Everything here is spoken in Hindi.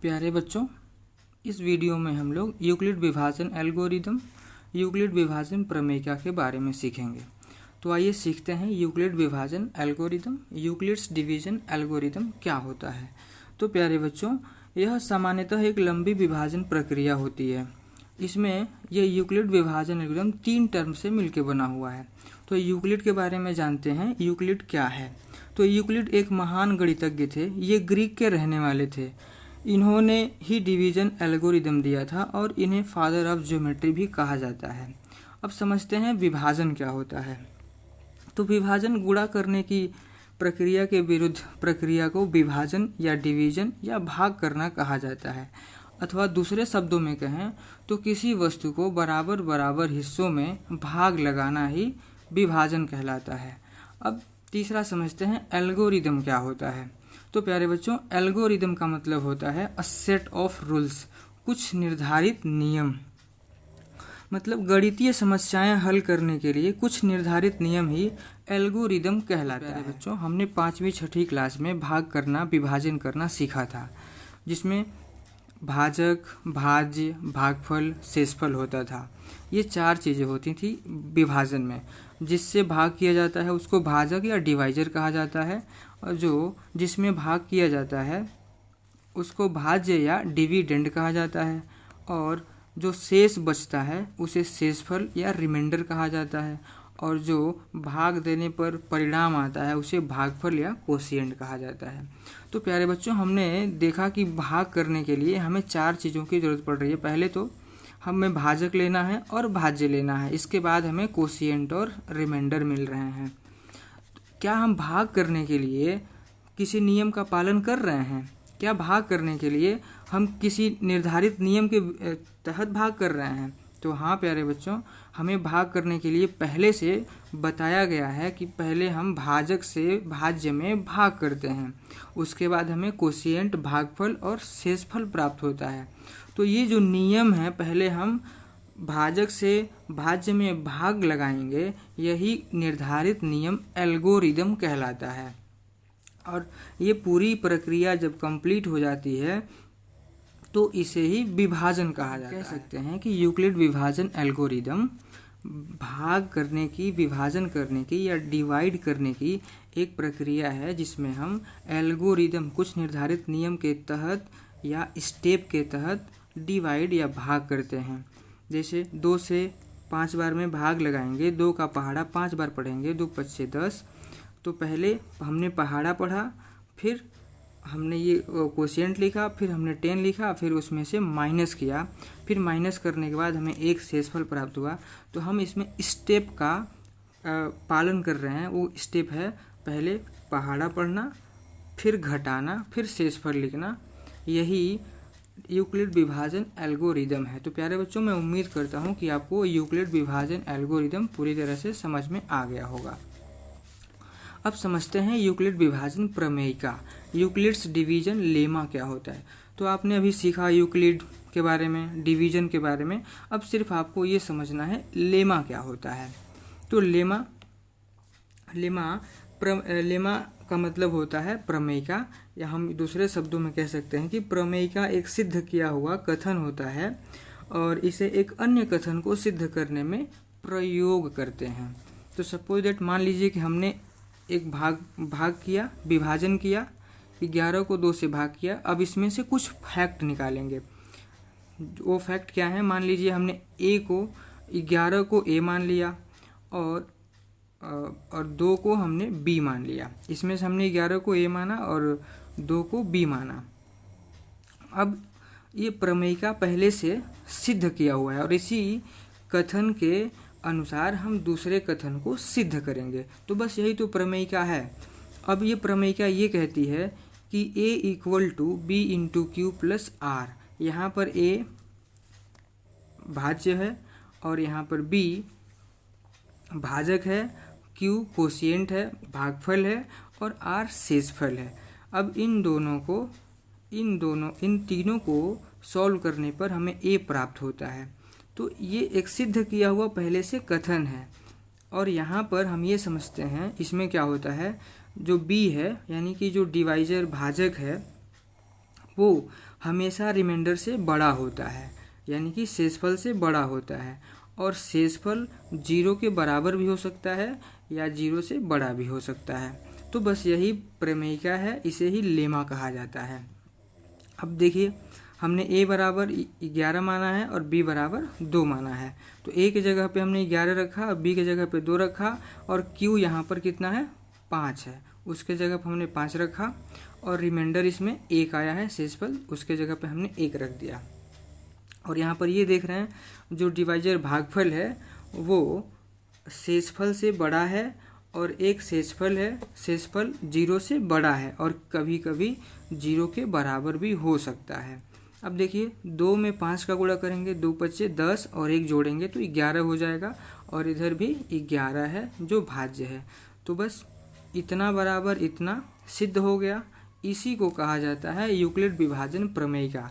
प्यारे बच्चों, इस वीडियो में हम लोग यूक्लिड विभाजन एल्गोरिदम, यूक्लिड विभाजन प्रमेयिका के बारे में सीखेंगे। तो आइए सीखते हैं यूक्लिड विभाजन एल्गोरिदम, यूक्लिड्स डिवीजन एल्गोरिदम क्या होता है। तो प्यारे बच्चों, यह सामान्यतः एक लंबी विभाजन प्रक्रिया होती है। इसमें यह यूक्लिड विभाजन एल्गोरिदम 3 टर्म से मिलकर बना हुआ है। तो यूक्लिड के बारे में जानते हैं, यूक्लिड क्या है। तो यूक्लिड एक महान गणितज्ञ थे। ये ग्रीक के रहने वाले थे। इन्होंने ही डिवीजन एल्गोरिदम दिया था और इन्हें फादर ऑफ ज्योमेट्री भी कहा जाता है। अब समझते हैं विभाजन क्या होता है। तो विभाजन गुणा करने की प्रक्रिया के विरुद्ध प्रक्रिया को विभाजन या डिवीजन या भाग करना कहा जाता है, अथवा दूसरे शब्दों में कहें तो किसी वस्तु को बराबर बराबर हिस्सों में भाग लगाना ही विभाजन कहलाता है। अब तीसरा समझते हैं एल्गोरिदम क्या होता है। तो प्यारे बच्चों, एल्गोरिदम का मतलब होता है अ सेट ऑफ रूल्स, कुछ निर्धारित नियम। मतलब गणितीय समस्याएं हल करने के लिए कुछ निर्धारित नियम ही एल्गोरिदम कहलाता है। बच्चों, हमने 5वीं 6ठी क्लास में भाग करना, विभाजन करना सीखा था, जिसमें भाजक, भाज्य, भागफल, शेषफल होता था। ये 4 चीज़ें होती थी विभाजन में। जिससे भाग किया जाता है उसको भाजक या डिवाइजर कहा जाता है, और जो जिसमें भाग किया जाता है उसको भाज्य या डिविडेंड कहा जाता है, और जो शेष बचता है उसे शेषफल या रिमाइंडर कहा जाता है, और जो भाग देने पर परिणाम आता है उसे भागफल या कोशिएंट कहा जाता है। तो प्यारे बच्चों, हमने देखा कि भाग करने के लिए हमें 4 चीज़ों की ज़रूरत पड़ रही है। पहले तो हमें भाजक लेना है और भाज्य लेना है, इसके बाद हमें कोशिएंट और रिमाइंडर मिल रहे हैं। क्या हम भाग करने के लिए किसी नियम का पालन कर रहे हैं? क्या भाग करने के लिए हम किसी निर्धारित नियम के तहत भाग कर रहे हैं? तो हाँ प्यारे बच्चों, हमें भाग करने के लिए पहले से बताया गया है कि पहले हम भाजक से भाज्य में भाग करते हैं, उसके बाद हमें कोशिएंट, भागफल और शेषफल प्राप्त होता है। तो ये जो नियम है, पहले हम भाजक से भाज्य में भाग लगाएंगे, यही निर्धारित नियम एल्गोरिदम कहलाता है। और ये पूरी प्रक्रिया जब कंप्लीट हो जाती है तो इसे ही विभाजन कहा जाता है। कह सकते हैं कि यूक्लिड विभाजन एल्गोरिदम भाग करने की, विभाजन करने की या डिवाइड करने की एक प्रक्रिया है, जिसमें हम एल्गोरिदम कुछ निर्धारित नियम के तहत या स्टेप के तहत डिवाइड या भाग करते हैं। जैसे 2 से 5 बार में भाग लगाएंगे, 2 का पहाड़ा 5 बार पढ़ेंगे, 2 5 10। तो पहले हमने पहाड़ा पढ़ा, फिर हमने ये कोशिएंट लिखा, फिर हमने 10 लिखा, फिर उसमें से माइनस किया, फिर माइनस करने के बाद हमें एक शेषफल प्राप्त हुआ। तो हम इसमें स्टेप का पालन कर रहे हैं। वो स्टेप है पहले पहाड़ा पढ़ना, फिर घटाना, फिर शेषफल लिखना। यही यूक्लिड विभाजन एल्गोरिदम है। तो प्यारे बच्चों, मैं उम्मीद करता हूँ कि आपको यूक्लिड विभाजन एल्गोरिदम पूरी तरह से समझ में आ गया होगा। अब समझते हैं यूक्लिड विभाजन प्रमेयिका, यूक्लिड्स डिवीजन लेमा क्या होता है। तो आपने अभी सीखा यूक्लिड के बारे में, डिवीजन के बारे में। अब सिर्फ आपको ये समझना है लेमा क्या होता है। तो लेमा का मतलब होता है प्रमेयिका, या हम दूसरे शब्दों में कह सकते हैं कि प्रमेयिका एक सिद्ध किया हुआ कथन होता है और इसे एक अन्य कथन को सिद्ध करने में प्रयोग करते हैं। तो सपोज दैट, मान लीजिए कि हमने एक भाग किया, विभाजन किया, 11 को 2 से भाग किया। अब इसमें से कुछ फैक्ट निकालेंगे। वो फैक्ट क्या है? मान लीजिए हमने 11 को ए मान लिया और 2 को हमने बी मान लिया। इसमें से हमने 11 को ए माना और 2 को बी माना। अब ये प्रमेयिका पहले से सिद्ध किया हुआ है और इसी कथन के अनुसार हम दूसरे कथन को सिद्ध करेंगे। तो बस यही तो प्रमेयिका है। अब ये प्रमेयिका ये कहती है कि A equal to B into Q plus R. यहाँ पर A भाज्य है और यहाँ पर B भाजक है, Q कोशिएंट है, भागफल है और R शेषफल है। अब इन तीनों को सॉल्व करने पर हमें A प्राप्त होता है। तो ये एक सिद्ध किया हुआ पहले से कथन है। और यहाँ पर हम ये समझते हैं, इसमें क्या होता है, जो B है यानी कि जो डिवाइजर भाजक है वो हमेशा रिमाइंडर से बड़ा होता है, यानी कि शेषफल से बड़ा होता है। और शेषफल 0 के बराबर भी हो सकता है या 0 से बड़ा भी हो सकता है। तो बस यही प्रमेयिका है, इसे ही लेमा कहा जाता है। अब देखिए, हमने a बराबर 11 माना है और b बराबर 2 माना है। तो a की जगह पे हमने 11 रखा और b की जगह पे 2 रखा, और q यहाँ पर कितना है, 5 है, उसके जगह पर हमने 5 रखा, और रिमाइंडर इसमें 1 आया है शेषफल, उसके जगह पे हमने 1 रख दिया। और यहाँ पर ये देख रहे हैं, जो डिवाइजर भागफल है वो शेषफल से बड़ा है, और एक शेषफल है, शेषफल 0 से बड़ा है, और कभी कभी 0 के बराबर भी हो सकता है। अब देखिए, 2 में 5 का गुणा करेंगे, 2 पच्चे 10, और 1 जोड़ेंगे तो 11 हो जाएगा, और इधर भी 11 है जो भाज्य है। तो बस इतना बराबर इतना सिद्ध हो गया। इसी को कहा जाता है यूक्लिड विभाजन प्रमेय का।